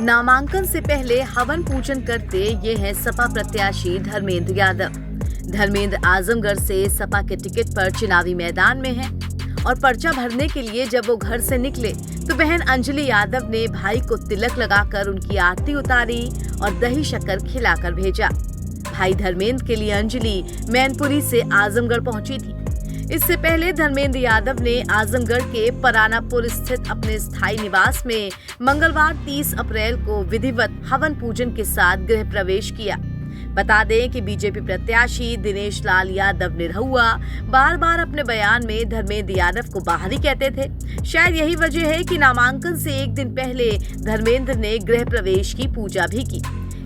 नामांकन से पहले हवन पूजन करते ये हैं सपा प्रत्याशी धर्मेंद्र यादव। धर्मेंद्र आजमगढ़ से सपा के टिकट पर चुनावी मैदान में हैं और पर्चा भरने के लिए जब वो घर से निकले तो बहन अंजलि यादव ने भाई को तिलक लगाकर उनकी आरती उतारी और दही शक्कर खिलाकर भेजा। भाई धर्मेंद्र के लिए अंजलि मैनपुरी से आजमगढ़ पहुंची थी। इससे पहले धर्मेंद्र यादव ने आजमगढ़ के परानापुर स्थित अपने स्थायी निवास में मंगलवार 30 अप्रैल को विधिवत हवन पूजन के साथ गृह प्रवेश किया। बता दें कि बीजेपी प्रत्याशी दिनेश लाल यादव निरहुआ बार बार अपने बयान में धर्मेंद्र यादव को बाहरी कहते थे। शायद यही वजह है कि नामांकन से एक दिन पहले धर्मेंद्र ने गृह प्रवेश की पूजा भी की।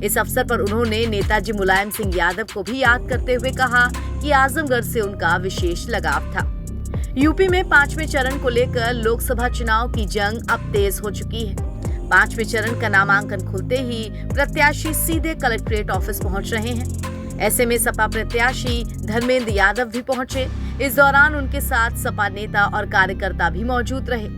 इस अवसर पर उन्होंने नेताजी मुलायम सिंह यादव को भी याद करते हुए कहा कि आजमगढ़ से उनका विशेष लगाव था। यूपी में 5वें चरण को लेकर लोकसभा चुनाव की जंग अब तेज हो चुकी है। 5वें चरण का नामांकन खुलते ही प्रत्याशी सीधे कलेक्ट्रेट ऑफिस पहुंच रहे हैं। ऐसे में सपा प्रत्याशी धर्मेंद्र यादव भी पहुंचे। इस दौरान उनके साथ सपा नेता और कार्यकर्ता भी मौजूद रहे।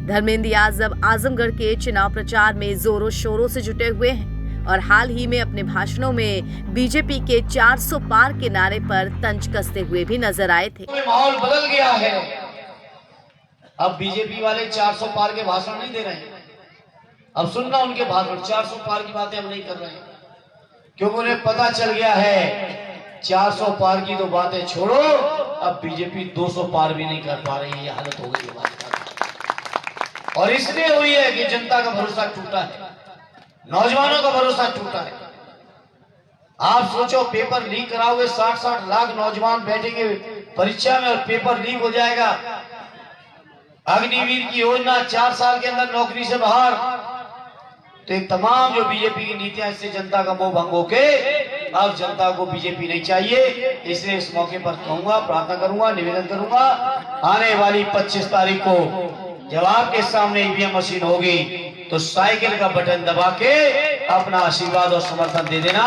धर्मेंद्र यादव आजमगढ़ के चुनाव प्रचार में जोरों शोरों से जुटे हुए हैं और हाल ही में अपने भाषणों में बीजेपी के 400 पार के नारे पर तंज कसते हुए भी नजर आए थे। माहौल बदल गया है। अब बीजेपी वाले 400 पार के भाषण नहीं दे रहे हैं। अब सुनना उनके भाषण, 400 पार की बातें हम नहीं कर रहे हैं, क्योंकि उन्हें पता चल गया है 400 पार की तो बातें छोड़ो, अब बीजेपी 200 पार भी नहीं कर पा रही है। ये हालत हो गई है बात। और इसलिए हुई है कि जनता का भरोसा टूटा है, नौजवानों का भरोसा टूटा है। आप सोचो, पेपर लीक कराओगे, 60-60 लाख नौजवान बैठेंगे परीक्षा में और पेपर लीक हो जाएगा। अग्निवीर की योजना 4 साल के अंदर नौकरी से बाहर। तो एक तमाम जो बीजेपी की नीतियां, इससे जनता का मोह भंग होके अब जनता को बीजेपी नहीं चाहिए। इसलिए इस मौके पर कहूंगा, प्रार्थना करूंगा, निवेदन करूंगा, आने वाली 25 तारीख को जब आपके सामने ईवीएम मशीन होगी तो साइकिल का बटन दबा के अपना आशीर्वाद और समर्थन दे देना।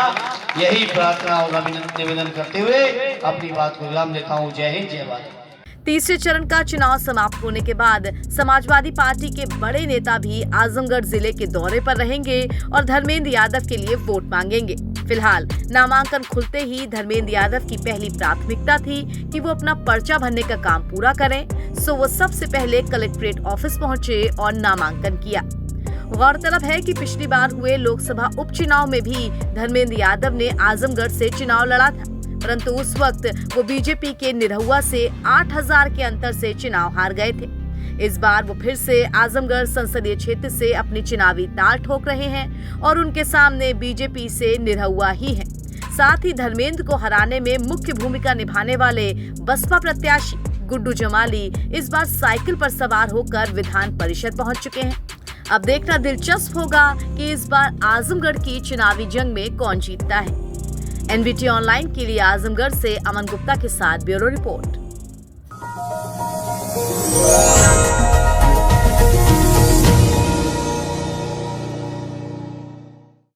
यही प्रार्थना और निवेदन करते हुए अपनी बात को विराम देता हूँ। जय हिंद, जय भारत। तीसरे चरण का चुनाव समाप्त होने के बाद समाजवादी पार्टी के बड़े नेता भी आजमगढ़ जिले के दौरे पर रहेंगे और धर्मेंद्र यादव के लिए वोट मांगेंगे। फिलहाल नामांकन खुलते ही धर्मेंद्र यादव की पहली प्राथमिकता थी कि वो अपना पर्चा भरने का काम पूरा करें, सो वो सबसे पहले कलेक्ट्रेट ऑफिस पहुंचे और नामांकन किया। गौरतलब है कि पिछली बार हुए लोकसभा उपचुनाव में भी धर्मेंद्र यादव ने आजमगढ़ से चुनाव लड़ा था, परंतु उस वक्त वो बीजेपी के निरहुआ से 8000 के अंतर से चुनाव हार गए थे। इस बार वो फिर से आजमगढ़ संसदीय क्षेत्र से अपनी चुनावी ताल ठोक रहे हैं और उनके सामने बीजेपी से निरहुआ ही है। साथ ही धर्मेंद्र को हराने में मुख्य भूमिका निभाने वाले बसपा प्रत्याशी गुड्डू जमाली इस बार साइकिल पर सवार होकर विधान परिषद पहुंच चुके हैं। अब देखना दिलचस्प होगा कि इस बार आजमगढ़ की चुनावी जंग में कौन जीतता है। एनबीटी ऑनलाइन के लिए आजमगढ़ से अमन गुप्ता के साथ ब्यूरो रिपोर्ट।